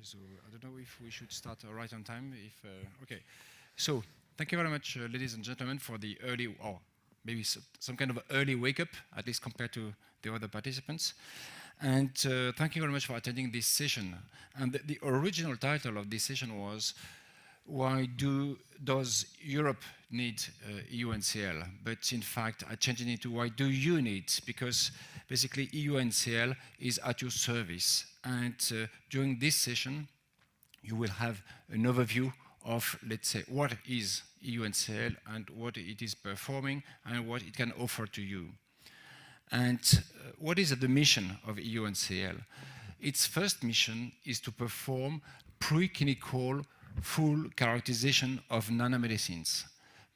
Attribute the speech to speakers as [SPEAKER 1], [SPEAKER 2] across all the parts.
[SPEAKER 1] So I don't know if we should start right on time. Okay. So thank you very much, ladies and gentlemen, for the early, or maybe some kind of early wake-up, at least compared to the other participants. And thank you very much for attending this session. And the original title of this session was, why does Europe need EU NCL? But in fact, I changed it into why do you need? Because basically EU NCL is at your service. And during this session, you will have an overview of, let's say, what is EU NCL and what it is performing and what it can offer to you. And what is the mission of EU NCL? Its first mission is to perform preclinical full characterization of nanomedicines.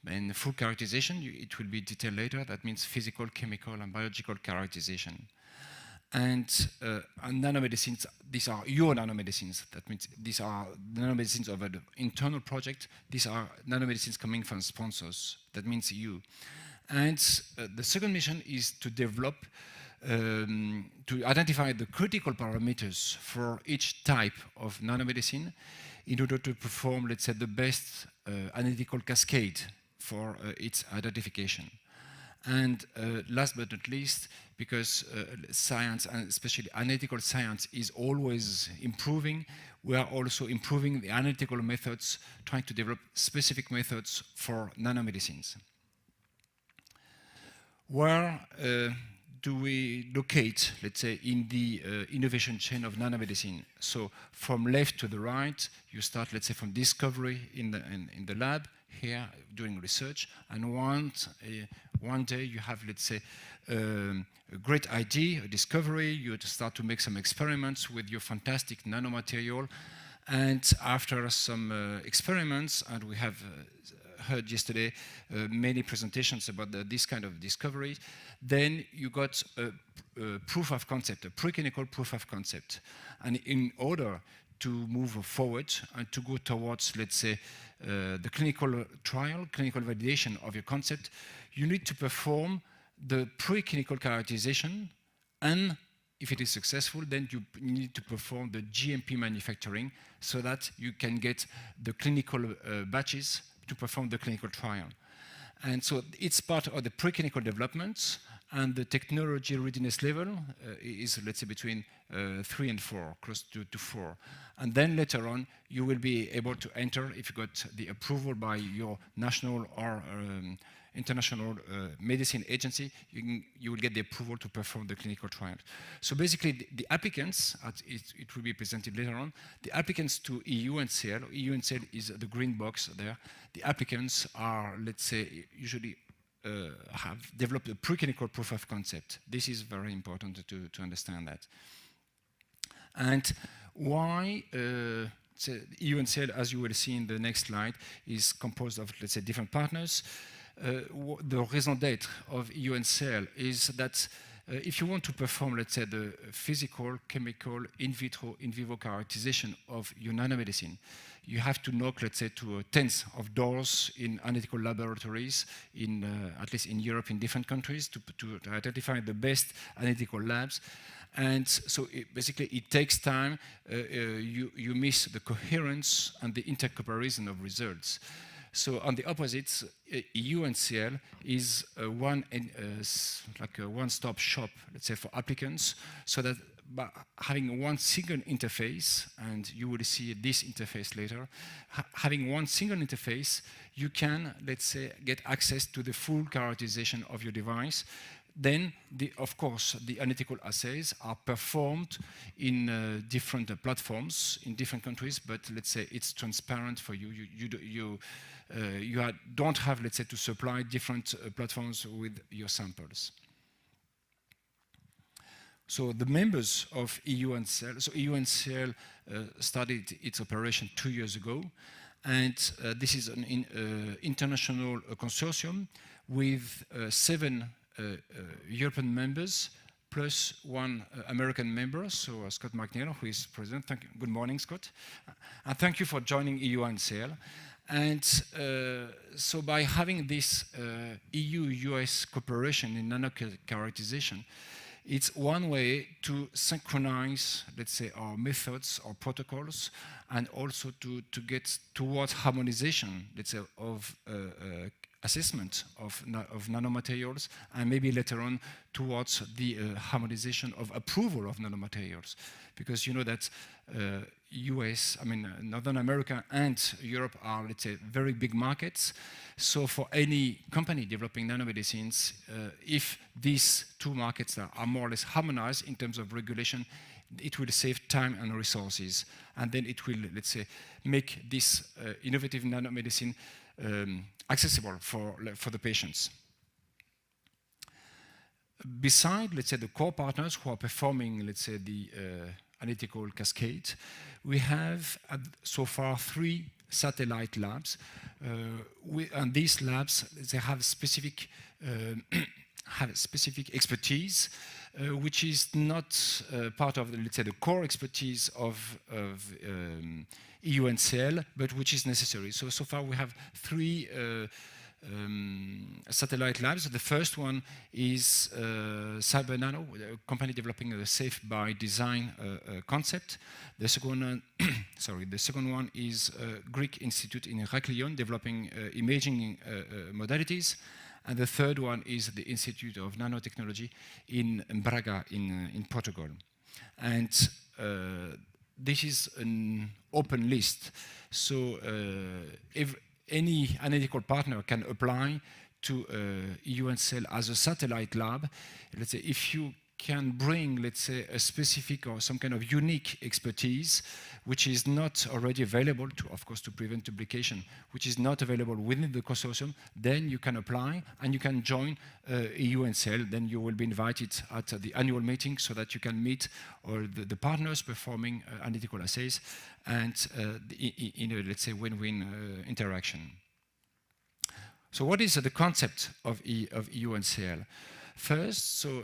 [SPEAKER 1] And full characterization, it will be detailed later, that means physical, chemical, and biological characterization. And nanomedicines, these are your nanomedicines. That means these are nanomedicines of an internal project. These are nanomedicines coming from sponsors. That means you. And the second mission is to develop, to identify the critical parameters for each type of nanomedicine in order to perform, let's say, the best analytical cascade for its identification. And last but not least, because science, and especially analytical science, is always improving, we are also improving the analytical methods, trying to develop specific methods for nanomedicines. Where do we locate, let's say, in the innovation chain of nanomedicine? So from left to the right, you start, let's say, from discovery in the lab, here doing research, and one day you have, let's say, a great idea, a discovery, you start to make some experiments with your fantastic nanomaterial, and after some experiments, and we have heard yesterday many presentations about this kind of discovery, then you got a proof of concept, a preclinical proof of concept. And in order to move forward and to go towards, let's say, the clinical trial, clinical validation of your concept, you need to perform the preclinical characterization, and if it is successful, then you need to perform the GMP manufacturing so that you can get the clinical batches to perform the clinical trial. And so it's part of the preclinical development, and the technology readiness level is, let's say, between 3 and 4, close to 4. And then later on, you will be able to enter, if you got the approval by your national or international medicine agency, you will get the approval to perform the clinical trial. So basically, the applicants, it will be presented later on, the applicants to EU NCL is the green box there. The applicants are, let's say, usually have developed a preclinical proof of concept. This is very important to understand that. And why EU NCL, as you will see in the next slide, is composed of, let's say, different partners. The raison d'être of EU NCL is that if you want to perform, let's say, the physical, chemical, in vitro, in vivo characterization of your nanomedicine, you have to knock, let's say, to tens of doors in analytical laboratories, at least in Europe, in different countries, to identify the best analytical labs. And so basically it takes time, you miss the coherence and the intercomparison of results. So on the opposite, EU NCL is like a one-stop shop, let's say, for applicants, so that by having one single interface, and you will see this interface later, having one single interface, you can, let's say, get access to the full characterization of your device. Then, of course, the analytical assays are performed in different platforms in different countries, but let's say it's transparent for you. You don't have, let's say, to supply different platforms with your samples. So the members of EU NCL, so EU NCL started its operation 2 years ago, and this is an international consortium with 7 European members, plus 1 American member, so Scott McNeil, who is president. Thank you. Good morning, Scott. And thank you for joining EU NCL. And so by having this EU-US cooperation in nanocharacterization, it's one way to synchronize, let's say, our methods or protocols, and also to get towards harmonization, let's say, of assessment of nanomaterials, and maybe later on towards the harmonization of approval of nanomaterials. Because you know that US, I mean, Northern America and Europe are, let's say, very big markets. So for any company developing nanomedicines, if these two markets are more or less harmonized in terms of regulation, it will save time and resources. And then it will, let's say, make this innovative nanomedicine accessible for the patients. Beside, let's say, the core partners who are performing, let's say, the analytical cascade, we have so far 3 satellite labs, and these labs, they have specific expertise, which is not part of, let's say, the core expertise of EUNCL, but which is necessary. So far we have 3 satellite labs. The first one is CyberNano, a company developing a safe by design concept. The second one, the second one is Greek Institute in Heraklion, developing imaging modalities. And the third one is the Institute of Nanotechnology in Braga in Portugal. And this is an open list. So if any analytical partner can apply to EUNCL as a satellite lab. Let's say if you can bring, let's say, a specific or some kind of unique expertise, which is not already available to, of course, to prevent duplication, which is not available within the consortium, then you can apply and you can join EUNCL. Then you will be invited at the annual meeting so that you can meet all the partners performing analytical assays and in a, let's say, win-win interaction. So what is the concept of EUNCL? First, so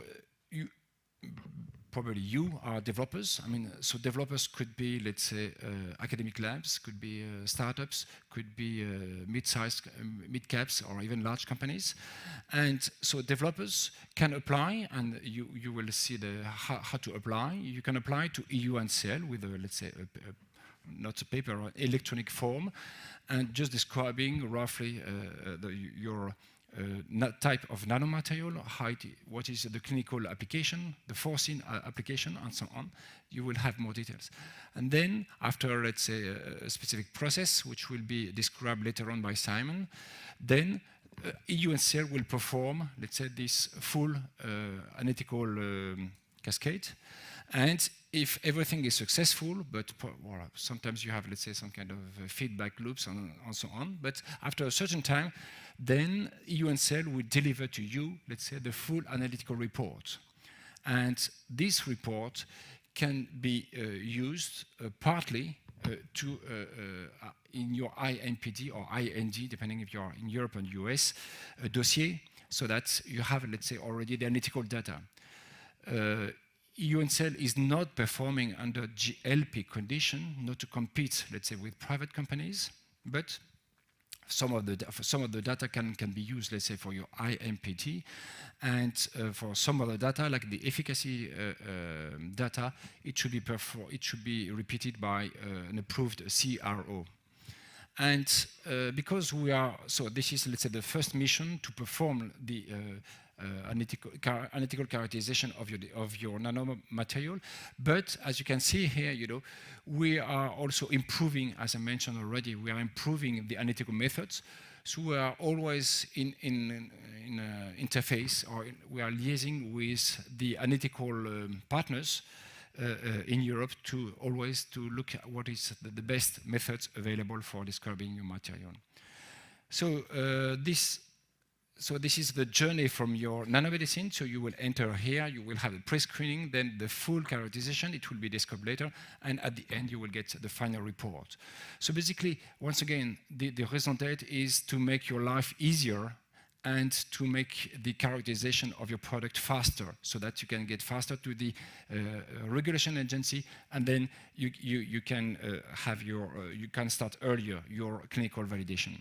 [SPEAKER 1] probably you are developers. I mean, so developers could be, let's say, academic labs, could be startups, could be mid-sized, mid-caps, or even large companies. And so developers can apply, and you will see how to apply. You can apply to EUNCL with, let's say, not a paper, or electronic form, and just describing roughly your type of nanomaterial, what is the clinical application, the foreseen application, and so on. You will have more details. And then, after, let's say, a specific process, which will be described later on by Simon, then EUNCL will perform, let's say, this full analytical cascade. And if everything is successful, but well, sometimes you have, let's say, some kind of feedback loops and so on, but after a certain time, then EUNCL will deliver to you, let's say, the full analytical report. And this report can be used partly to in your IMPD or IND, depending if you are in Europe and US, a dossier, so that you have, let's say, already the analytical data. EUNCL is not performing under GLP condition, not to compete, let's say, with private companies, but some of the data can be used, let's say, for your IMPT, and for some other data, like the efficacy data, it should be repeated by an approved CRO. And because we are, so this is, let's say, the first mission to perform the analytical characterization of your nanomaterial. But as you can see here, you know, we are also improving, as I mentioned already, we are improving the analytical methods. So we are always in interface, or we are liaising with the analytical partners in Europe to always to look at what is the best methods available for describing your material. So this is the journey from your nanomedicine. So you will enter here, you will have a pre-screening, then the full characterization, it will be described later, and at the end you will get the final report. So basically, once again, the raison d'être is to make your life easier and to make the characterization of your product faster, so that you can get faster to the regulation agency, and then you can have you can start earlier your clinical validation.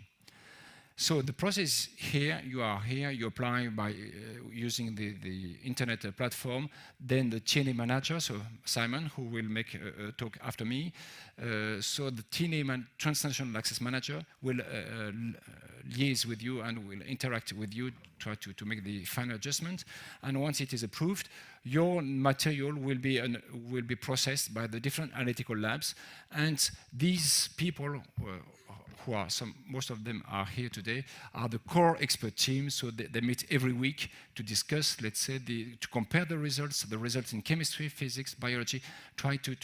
[SPEAKER 1] So the process here, you apply by using the internet platform, then the TNA manager, so Simon, who will make a talk after me. So the TNA Transnational Access Manager will liaise with you and will interact with you, try to make the final adjustment. And once it is approved, your material will be processed by the different analytical labs. And these people most of them are here today, are the core expert team. So they meet every week to discuss, let's say, to compare the results in chemistry, physics, biology, try to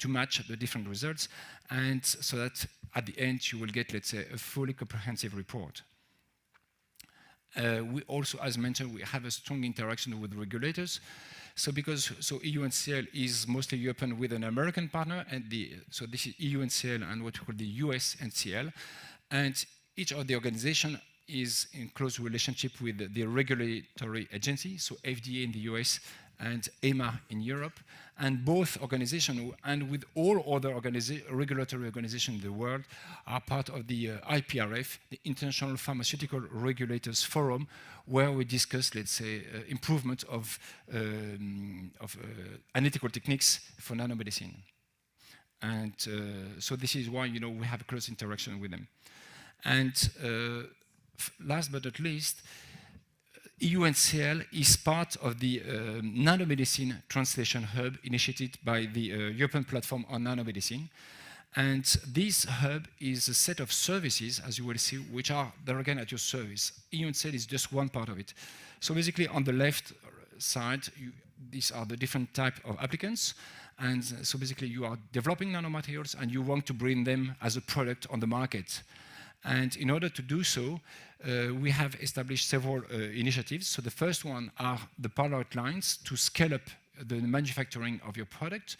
[SPEAKER 1] match the different results, and so that at the end you will get, let's say, a fully comprehensive report. We also, as mentioned, we have a strong interaction with regulators. So EUNCL is mostly European with an American partner, and so this is EUNCL and what we call the US NCL. And each of the organization is in close relationship with the regulatory agency, so FDA in the US and EMA in Europe. And both organizations, and with all other regulatory organizations in the world, are part of the IPRF, the International Pharmaceutical Regulators Forum, where we discuss, let's say, improvement of analytical techniques for nanomedicine. And so this is why, we have a close interaction with them. And last but not least, EUNCL is part of the Nanomedicine Translation Hub initiated by the European Platform on Nanomedicine. And this hub is a set of services, as you will see, which are there again at your service. EUNCL is just one part of it. So basically on the left side, these are the different type of applicants. And so basically you are developing nanomaterials and you want to bring them as a product on the market. And in order to do so, we have established several initiatives. So the first one are the pilot lines to scale up the manufacturing of your product.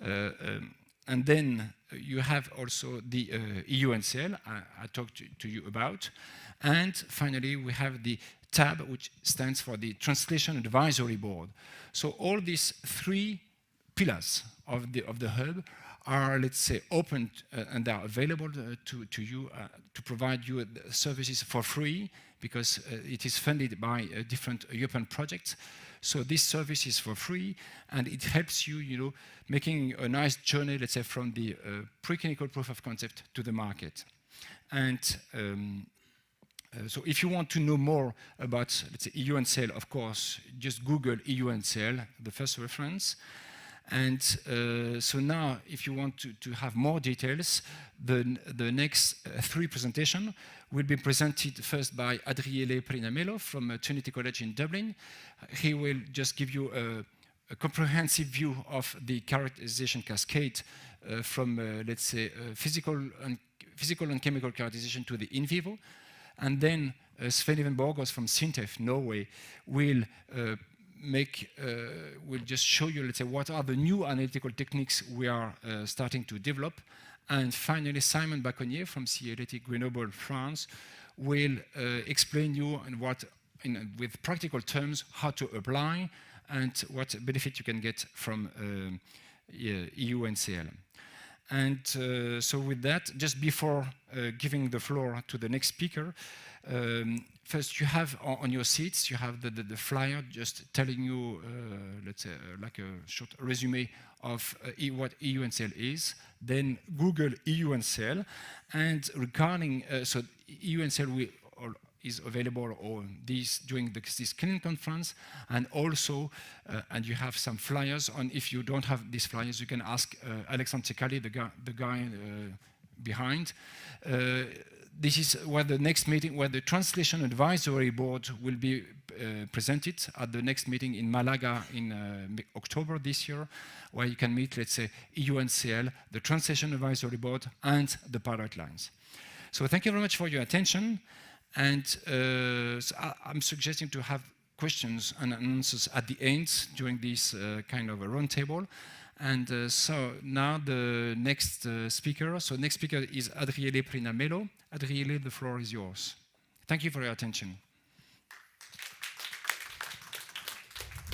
[SPEAKER 1] And then you have also the EUNCL I talked to you about. And finally, we have the TAB, which stands for the Translation Advisory Board. So all these three pillars of the hub are, let's say, open and are available to you to provide you services for free, because it is funded by different European projects. So this service is for free, and it helps you, making a nice journey, let's say, from the preclinical proof of concept to the market. And so if you want to know more about, let's say, EUNCL, of course, just Google EUNCL, the first reference. And so now, if you want to have more details, the next three presentations will be presented first by Adriele Prinamello from Trinity College in Dublin. He will just give you a comprehensive view of the characterization cascade from, let's say, physical and chemical characterization to the in vivo. And then Sven-Even Borgås from Sintef, Norway, will just show you, let's say, what are the new analytical techniques we are starting to develop. And finally, Simon Baconnier from CEA Léti, Grenoble, France, will explain you with practical terms how to apply and what benefit you can get from EUNCL. And so with that, just before giving the floor to the next speaker, first you have on your seats, you have the flyer just telling you, let's say, like a short resume of what EUNCL is. Then Google EUNCL, and regarding, so EUNCL is available during this CLINAM conference, and also, and you have some flyers on. If you don't have these flyers, you can ask Alexandre Cecali, the guy behind. This is where the next meeting, where the Translation Advisory Board will be presented at the next meeting in Malaga in October this year, where you can meet, let's say, EUNCL, the Translation Advisory Board, and the pilot lines. So thank you very much for your attention. And so I'm suggesting to have questions and answers at the end during this kind of a roundtable. And so now the next speaker. So next speaker is Adriele Prinamello. Adriele, the floor is yours. Thank you for your attention.